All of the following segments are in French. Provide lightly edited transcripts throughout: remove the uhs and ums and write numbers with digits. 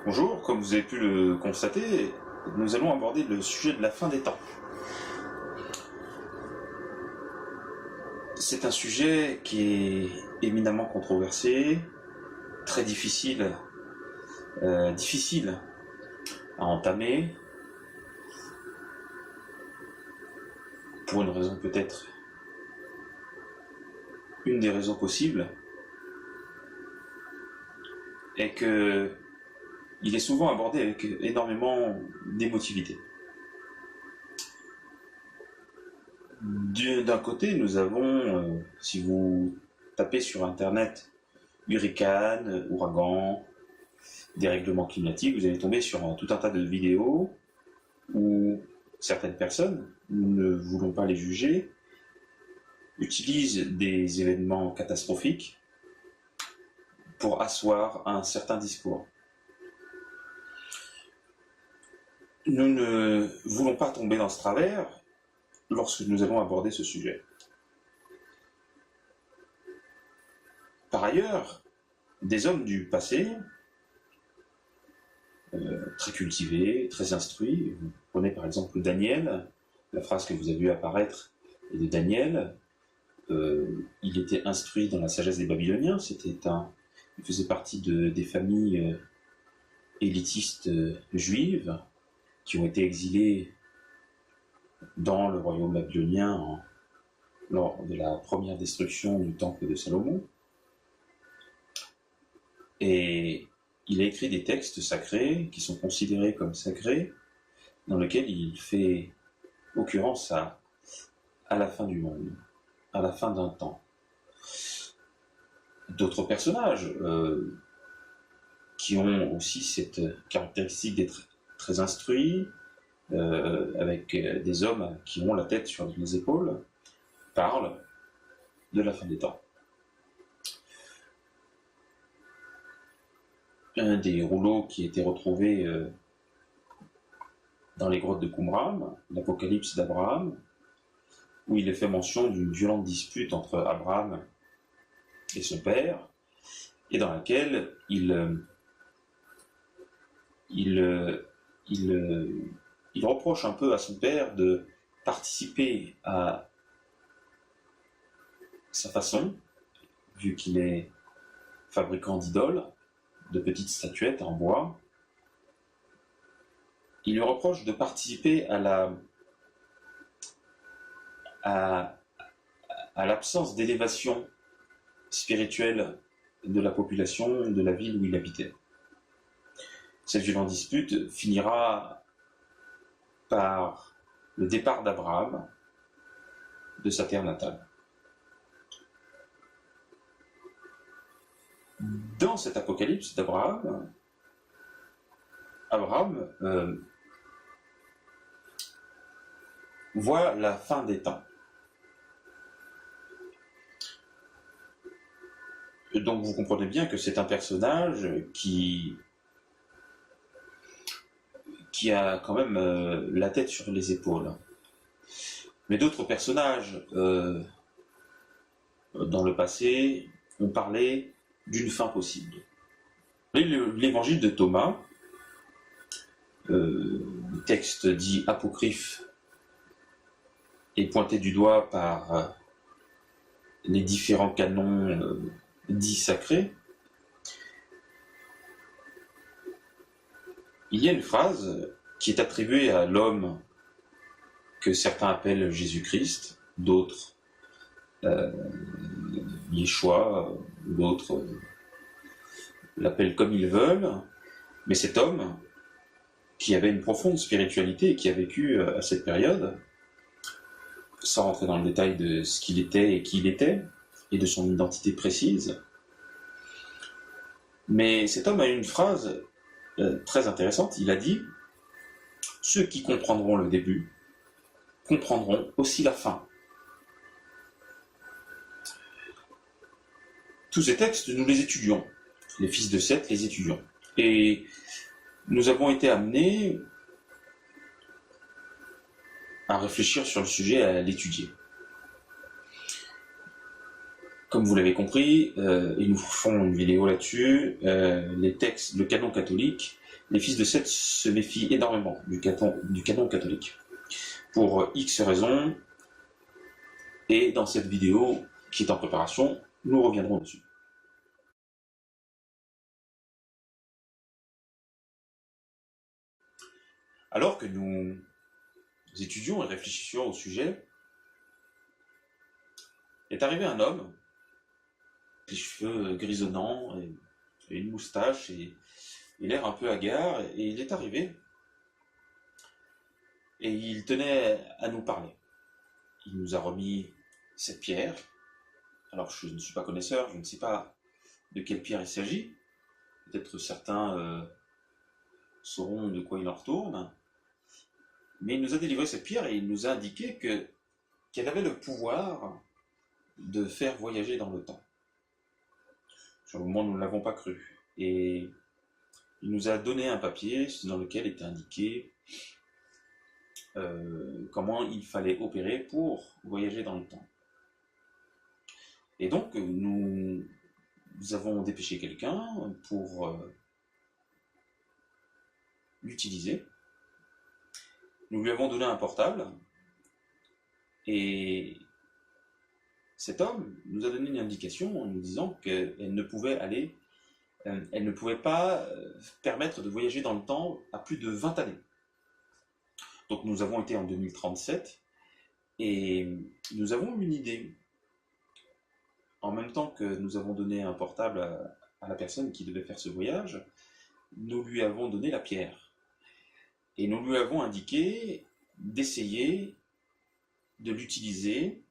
Bonjour, comme vous avez pu le constater, nous allons aborder le sujet de la fin des temps. C'est un sujet qui est éminemment controversé, très difficile à entamer, pour une raison peut-être, une des raisons possibles, est que il est souvent abordé avec énormément d'émotivité. D'un côté, nous avons, si vous tapez sur Internet, hurricane, ouragan, dérèglement climatique, vous allez tomber sur tout un tas de vidéos où certaines personnes, nous ne voulons pas les juger, utilisent des événements catastrophiques pour asseoir un certain discours. Nous ne voulons pas tomber dans ce travers lorsque nous allons aborder ce sujet. Par ailleurs, des hommes du passé, très cultivés, très instruits, vous prenez par exemple Daniel, la phrase que vous avez vue apparaître est de Daniel, il était instruit dans la sagesse des Babyloniens, il faisait partie des familles élitistes juives qui ont été exilées dans le royaume babylonien lors de la première destruction du temple de Salomon. Et il a écrit des textes sacrés qui sont considérés comme sacrés, dans lesquels il fait occurrence à la fin du monde, à la fin d'un temps. D'autres personnages qui ont aussi cette caractéristique d'être très instruits, avec des hommes qui ont la tête sur les épaules, parlent de la fin des temps. Un des rouleaux qui a été retrouvé dans les grottes de Qumran, l'Apocalypse d'Abraham, où il est fait mention d'une violente dispute entre Abraham et son père, et dans laquelle il reproche un peu à son père de participer à sa façon, vu qu'il est fabricant d'idoles, de petites statuettes en bois. Il lui reproche de participer à l'absence d'élévation spirituelle de la population de la ville où il habitait. Cette violente dispute finira par le départ d'Abraham de sa terre natale. Dans cet apocalypse d'Abraham, Abraham voit la fin des temps. Et donc vous comprenez bien que c'est un personnage qui a quand même la tête sur les épaules. Mais d'autres personnages dans le passé ont parlé d'une fin possible. L'évangile de Thomas, le texte dit apocryphe, est pointé du doigt par les différents canons dits sacrés. Il y a une phrase qui est attribuée à l'homme que certains appellent Jésus-Christ, d'autres Yeshua, d'autres l'appellent comme ils veulent, mais cet homme qui avait une profonde spiritualité et qui a vécu à cette période, sans rentrer dans le détail de ce qu'il était et qui il était, et de son identité précise, mais cet homme a une phrase très intéressante. Il a dit « Ceux qui comprendront le début comprendront aussi la fin ». Tous ces textes, nous les étudions. Les fils de Seth les étudions. Et nous avons été amenés à réfléchir sur le sujet, à l'étudier. Comme vous l'avez compris, et nous ferons une vidéo là-dessus, les textes, le canon catholique les fils de Seth se méfient énormément du canon catholique. Pour X raisons, et dans cette vidéo qui est en préparation, nous reviendrons dessus. Alors que nous étudions et réfléchissions au sujet, est arrivé un homme, les cheveux grisonnants, et une moustache, et l'air un peu hagard, et il est arrivé, et il tenait à nous parler. Il nous a remis cette pierre. Alors je ne suis pas connaisseur, je ne sais pas de quelle pierre il s'agit. Peut-être certains sauront de quoi il en retourne. Mais il nous a délivré cette pierre et il nous a indiqué qu'elle avait le pouvoir de faire voyager dans le temps. Sur le moment, nous ne l'avons pas cru. Et il nous a donné un papier dans lequel était indiqué comment il fallait opérer pour voyager dans le temps. Et donc, nous avons dépêché quelqu'un pour l'utiliser. Nous lui avons donné un portable et cet homme nous a donné une indication en nous disant qu'elle ne pouvait elle ne pouvait pas permettre de voyager dans le temps à plus de 20 années. Donc nous avons été en 2037 et nous avons une idée. En même temps que nous avons donné un portable à la personne qui devait faire ce voyage, nous lui avons donné la pierre. Et nous lui avons indiqué d'essayer de l'utiliser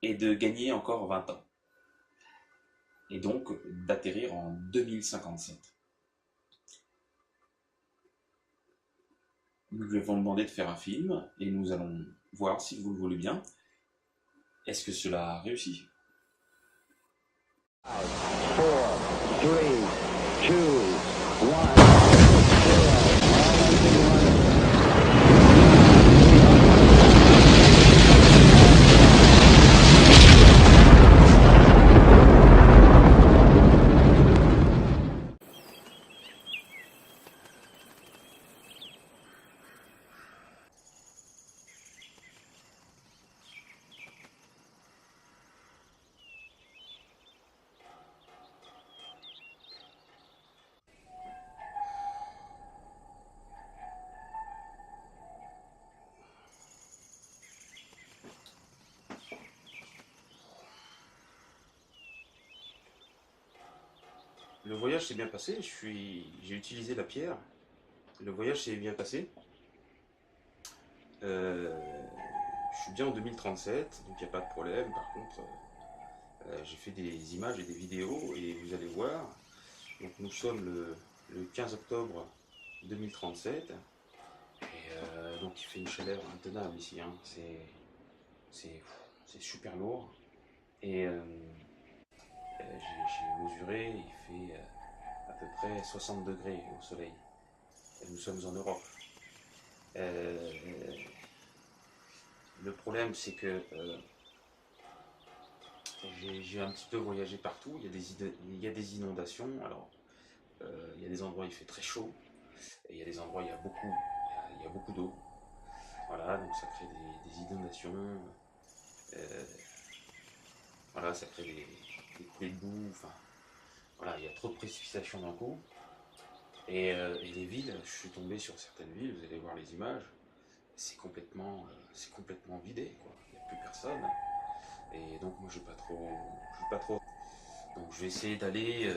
et de gagner encore 20 ans. Et donc d'atterrir en 2057. Nous lui avons demandé de faire un film et nous allons voir, si vous le voulez bien, est-ce que cela a réussi? 5, 4, 3, 2, 1. Le voyage s'est bien passé, j'ai utilisé la pierre. Le voyage s'est bien passé. Je suis bien en 2037, donc il n'y a pas de problème. Par contre, j'ai fait des images et des vidéos et vous allez voir. Donc nous sommes le 15 octobre 2037. Et donc il fait une chaleur intenable ici. Hein. C'est super lourd. Et j'ai mesuré, il fait à peu près 60 degrés au soleil. Et nous sommes en Europe. Le problème, c'est que j'ai un petit peu voyagé partout. Il y a des inondations. Alors, il y a des endroits où il fait très chaud. Et il y a des endroits où il y a beaucoup d'eau. Voilà, donc ça crée des inondations. Voilà, ça crée des coulées de boue. Enfin, voilà, il y a trop de précipitations d'un coup. Et les villes, je suis tombé sur certaines villes, vous allez voir les images, c'est complètement vidé, quoi. Il n'y a plus personne. Et donc moi je vais pas trop. Donc je vais essayer d'aller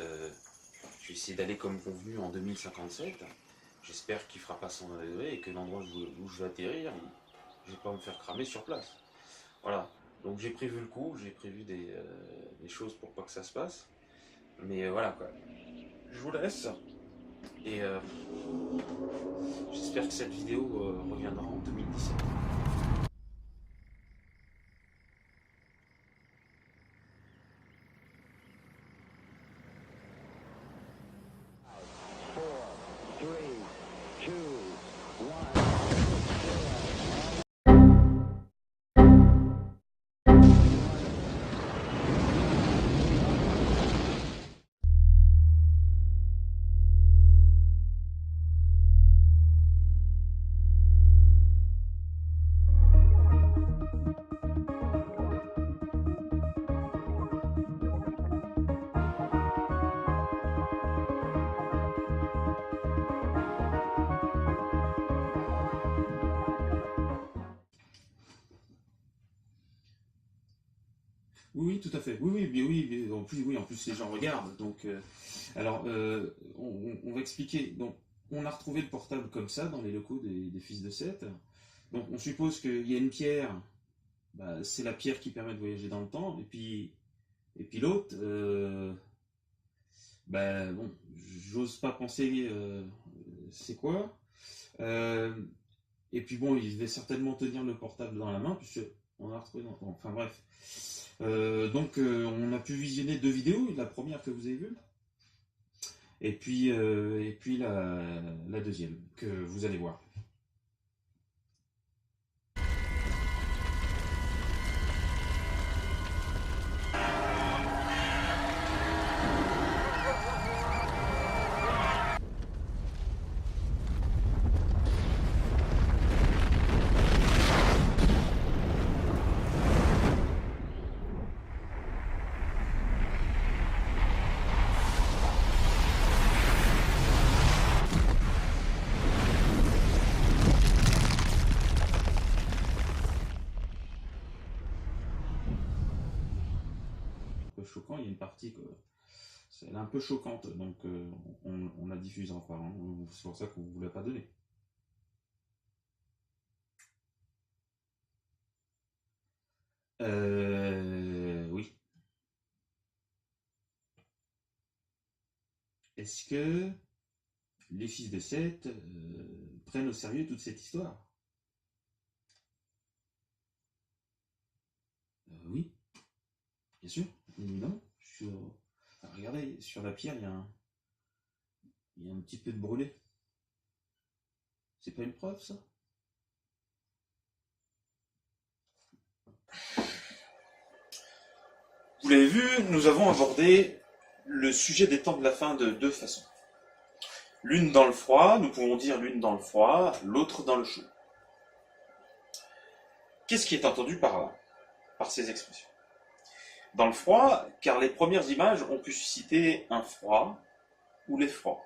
comme convenu en 2057. J'espère qu'il fera pas 120 degrés et que l'endroit où je vais atterrir, je vais pas me faire cramer sur place. Voilà. Donc j'ai prévu le coup, j'ai prévu des choses pour pas que ça se passe. Mais voilà quoi. Je vous laisse. Et j'espère que cette vidéo reviendra en 2017. Oui, tout à fait. Oui, oui, oui. En plus, les gens regardent. Donc, alors, on va expliquer. Donc, on a retrouvé le portable comme ça dans les locaux des Fils de Seth. Donc, on suppose qu'il y a une pierre. Bah, c'est la pierre qui permet de voyager dans le temps. Et puis l'autre, bah, bon, j'ose pas penser c'est quoi. Euh, et puis bon, il devait certainement tenir le portable dans la main, puisque on a retrouvé. Bon, enfin bref. Donc on a pu visionner 2 vidéos, la première que vous avez vue, et puis la deuxième que vous allez voir. Un peu choquant, il y a une partie que elle est un peu choquante, donc on la diffusera pas. Hein. C'est pour ça qu'on ne vous l'a pas donné. Oui. Est-ce que les Fils de Seth prennent au sérieux toute cette histoire? Oui, bien sûr, évidemment. Alors, regardez, sur la pierre, il y a un petit peu de brûlé. C'est pas une preuve, ça? Vous l'avez vu, nous avons abordé le sujet des temps de la fin de 2 façons. L'une dans le froid, nous pouvons dire l'une dans le froid, l'autre dans le chaud. Qu'est-ce qui est entendu par là, par ces expressions? Dans le froid, car les premières images ont pu susciter un froid ou l'effroi.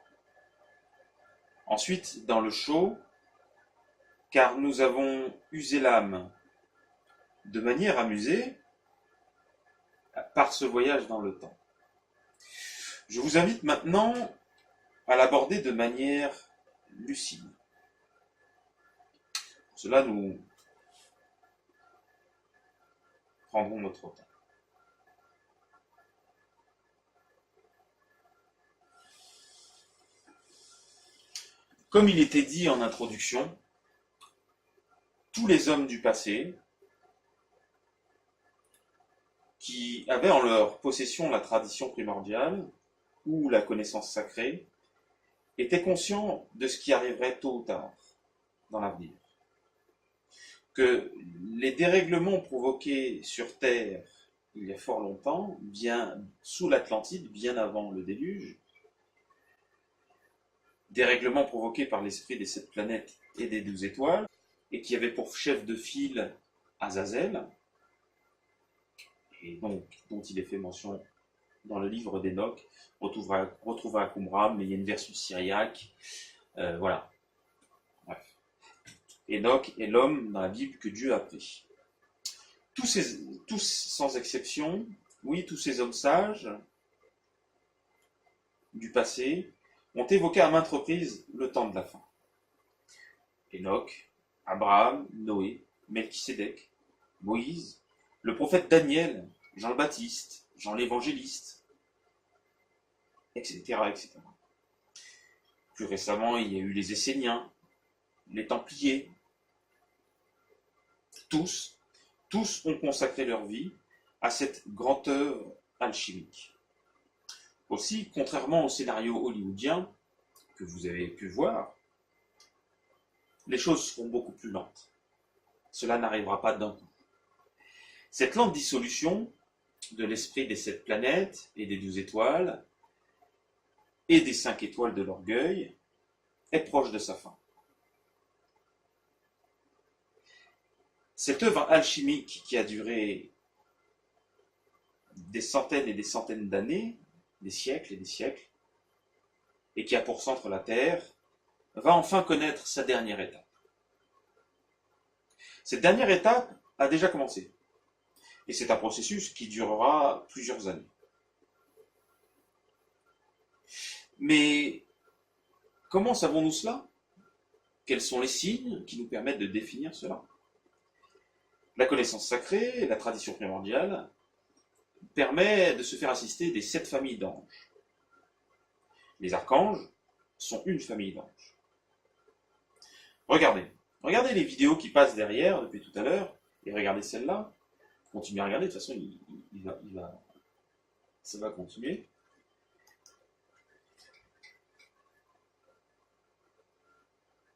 Ensuite, dans le chaud, car nous avons usé l'âme de manière amusée par ce voyage dans le temps. Je vous invite maintenant à l'aborder de manière lucide. Pour cela, nous prendrons notre temps. Comme il était dit en introduction, tous les hommes du passé qui avaient en leur possession la tradition primordiale ou la connaissance sacrée étaient conscients de ce qui arriverait tôt ou tard dans l'avenir. Que les dérèglements provoqués sur Terre il y a fort longtemps, bien sous l'Atlantide, bien avant le déluge, dérèglements provoqués par l'esprit des 7 planètes et des 12 étoiles, et qui avait pour chef de file Azazel, et donc dont il est fait mention dans le livre d'Enoch, retrouvera à Qumran, mais il y a une version syriaque, voilà. Bref. Enoch est l'homme dans la Bible que Dieu a pris. Tous sans exception, oui, tous ces hommes sages du passé ont évoqué à maintes reprises le temps de la fin. Enoch, Abraham, Noé, Melchisédek, Moïse, le prophète Daniel, Jean le Baptiste, Jean l'évangéliste, etc., etc. Plus récemment, il y a eu les Esséniens, les Templiers. Tous ont consacré leur vie à cette grande œuvre alchimique. Aussi, contrairement au scénario hollywoodien que vous avez pu voir, les choses seront beaucoup plus lentes. Cela n'arrivera pas d'un coup. Cette lente dissolution de l'esprit des 7 planètes et des 12 étoiles et des 5 étoiles de l'orgueil est proche de sa fin. Cette œuvre alchimique qui a duré des centaines et des centaines d'années, des siècles et des siècles, et qui a pour centre la Terre, va enfin connaître sa dernière étape. Cette dernière étape a déjà commencé. Et c'est un processus qui durera plusieurs années. Mais comment savons-nous cela? Quels sont les signes qui nous permettent de définir cela? La connaissance sacrée, la tradition primordiale, permet de se faire assister des 7 familles d'anges. Les archanges sont une famille d'anges. Regardez les vidéos qui passent derrière depuis tout à l'heure, et regardez celle-là. Continuez à regarder, de toute façon, ça va continuer.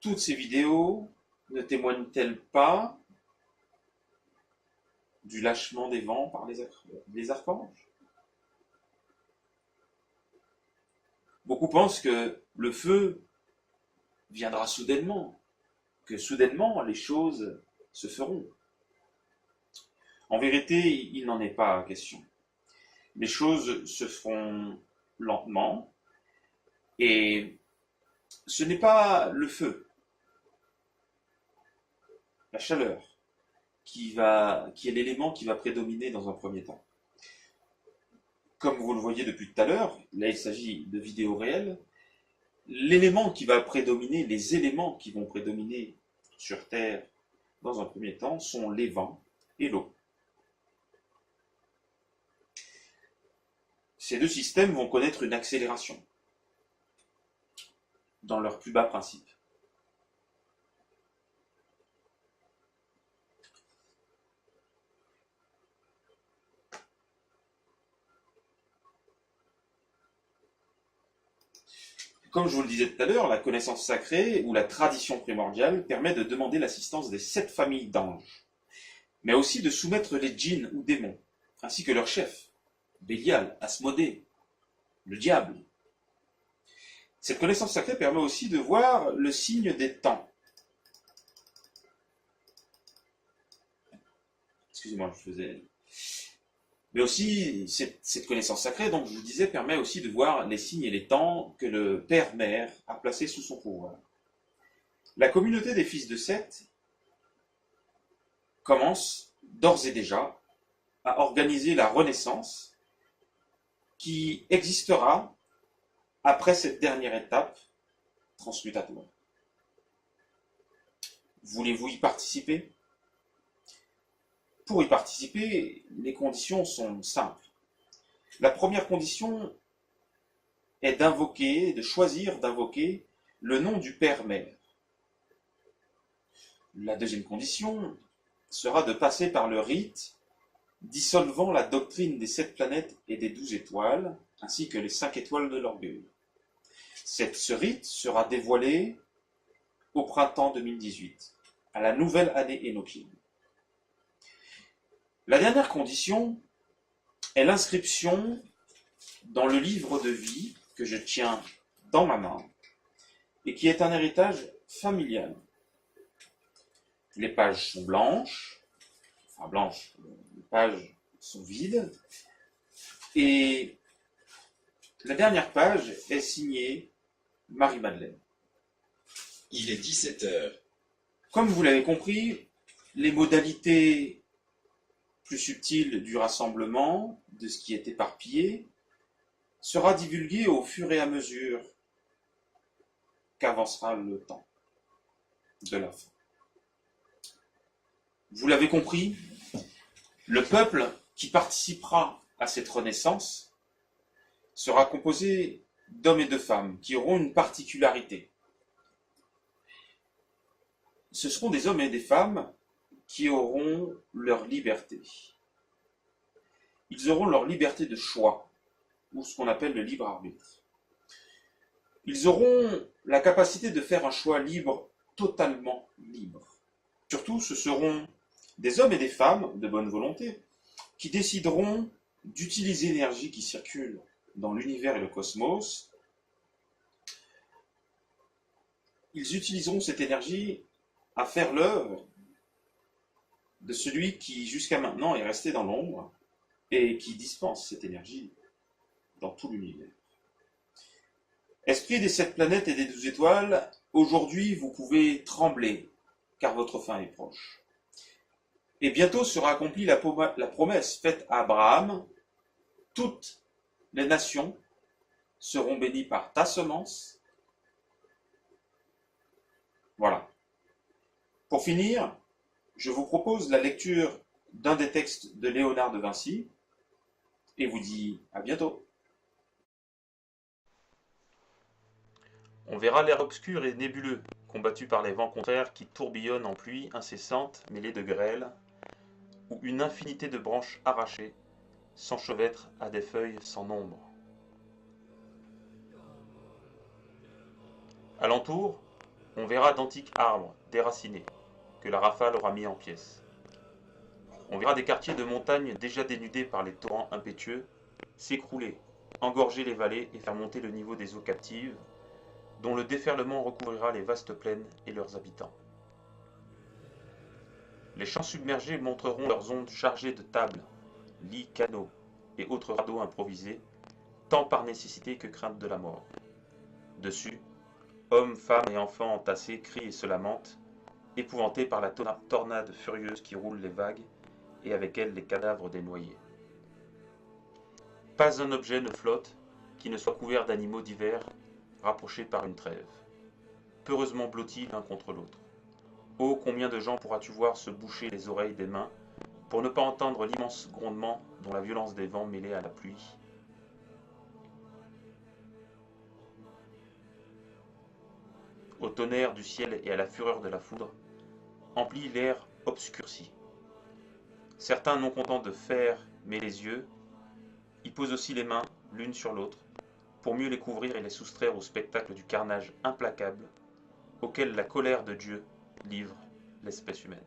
Toutes ces vidéos ne témoignent-elles pas du lâchement des vents par les archanges? Beaucoup pensent que le feu viendra soudainement, que soudainement les choses se feront. En vérité, il n'en est pas question. Les choses se feront lentement, et ce n'est pas le feu, la chaleur, qui est l'élément qui va prédominer dans un premier temps. Comme vous le voyez depuis tout à l'heure, là il s'agit de vidéos réelles, l'élément qui va prédominer, les éléments qui vont prédominer sur Terre dans un premier temps sont les vents et l'eau. Ces deux systèmes vont connaître une accélération dans leur plus bas principe. Comme je vous le disais tout à l'heure, la connaissance sacrée ou la tradition primordiale permet de demander l'assistance des 7 familles d'anges, mais aussi de soumettre les djinns ou démons, ainsi que leurs chefs, Bélial, Asmodée, le diable. Cette connaissance sacrée permet aussi de voir le signe des temps. Excusez-moi, je faisais... Mais aussi, cette connaissance sacrée, donc je vous disais, permet aussi de voir les signes et les temps que le Père-Mère a placés sous son pouvoir. La communauté des fils de Seth commence d'ores et déjà à organiser la renaissance qui existera après cette dernière étape transmutatoire. Voulez-vous y participer? Pour y participer, les conditions sont simples. La première condition est de choisir d'invoquer le nom du Père-Mère. La deuxième condition sera de passer par le rite dissolvant la doctrine des 7 planètes et des 12 étoiles, ainsi que les 5 étoiles de l'orgueil. Ce rite sera dévoilé au printemps 2018, à la nouvelle année énochienne. La dernière condition est l'inscription dans le livre de vie que je tiens dans ma main et qui est un héritage familial. Les pages sont blanches, les pages sont vides, et la dernière page est signée Marie-Madeleine. Il est 17h. Comme vous l'avez compris, les modalités plus subtiles du rassemblement, de ce qui est éparpillé, sera divulgué au fur et à mesure qu'avancera le temps de la fin. Vous l'avez compris, le peuple qui participera à cette renaissance sera composé d'hommes et de femmes qui auront une particularité. Ce seront des hommes et des femmes qui auront leur liberté. Ils auront leur liberté de choix, ou ce qu'on appelle le libre arbitre. Ils auront la capacité de faire un choix libre, totalement libre. Surtout, ce seront des hommes et des femmes de bonne volonté qui décideront d'utiliser l'énergie qui circule dans l'univers et le cosmos. Ils utiliseront cette énergie à faire l'œuvre de celui qui jusqu'à maintenant est resté dans l'ombre et qui dispense cette énergie dans tout l'univers. Esprit des 7 planètes et des 12 étoiles, aujourd'hui vous pouvez trembler car votre fin est proche. Et bientôt sera accomplie la promesse faite à Abraham. Toutes les nations seront bénies par ta semence. Voilà. Pour finir, je vous propose la lecture d'un des textes de Léonard de Vinci et vous dis à bientôt. On verra l'air obscur et nébuleux, combattu par les vents contraires qui tourbillonnent en pluie incessante mêlée de grêle, où une infinité de branches arrachées s'enchevêtrent à des feuilles sans nombre. Alentour, on verra d'antiques arbres déracinés, que la rafale aura mis en pièces. On verra des quartiers de montagnes déjà dénudés par les torrents impétueux s'écrouler, engorger les vallées et faire monter le niveau des eaux captives, dont le déferlement recouvrira les vastes plaines et leurs habitants. Les champs submergés montreront leurs ondes chargées de tables, lits, canots et autres radeaux improvisés, tant par nécessité que crainte de la mort. Dessus, hommes, femmes et enfants entassés crient et se lamentent, épouvantés par la tornade furieuse qui roule les vagues et avec elle les cadavres des noyés. Pas un objet ne flotte qui ne soit couvert d'animaux divers rapprochés par une trêve, peureusement blottis l'un contre l'autre. Oh, combien de gens pourras-tu voir se boucher les oreilles des mains pour ne pas entendre l'immense grondement dont la violence des vents mêlée à la pluie au tonnerre du ciel et à la fureur de la foudre, emplit l'air obscurci. Certains, non contents de faire mais les yeux, y posent aussi les mains l'une sur l'autre, pour mieux les couvrir et les soustraire au spectacle du carnage implacable auquel la colère de Dieu livre l'espèce humaine.